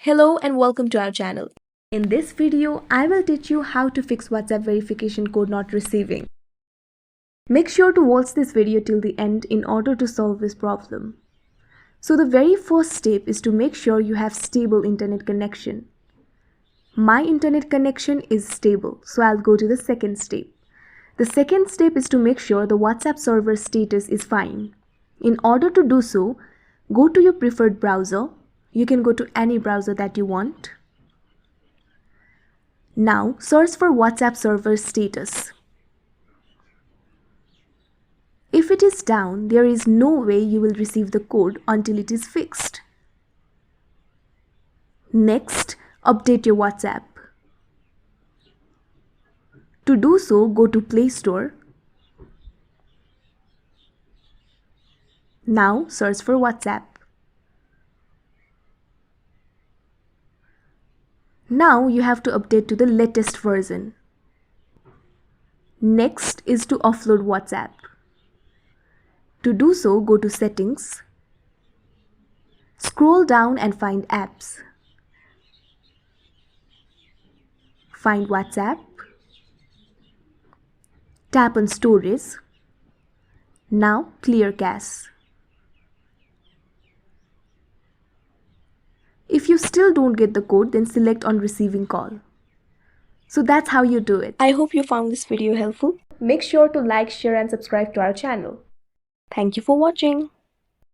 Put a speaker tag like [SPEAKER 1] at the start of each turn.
[SPEAKER 1] Hello and welcome to our channel. In this video, I will teach you how to fix WhatsApp verification code not receiving. Make sure to watch this video till the end in order to solve this problem. So the very first step is to make sure you have stable internet connection. My internet connection is stable, so I'll go to the second step. The second step is to make sure the WhatsApp server status is fine. In order to do so, go to your preferred browser. You can go to any browser that you want. Now search for WhatsApp server status. If it is down, there is no way you will receive the code until it is fixed. Next, update your WhatsApp. To do so, go to Play Store. Now search for WhatsApp. Now you have to update to the latest version. Next is to offload WhatsApp. To do so, go to Settings. Scroll down and find Apps. Find WhatsApp. Tap on Storage. Now clear cache. If you still don't get the code, then select on receiving call. So that's how you do it. I hope you found this video helpful. Make sure to like, share and subscribe to our channel. Thank you for watching.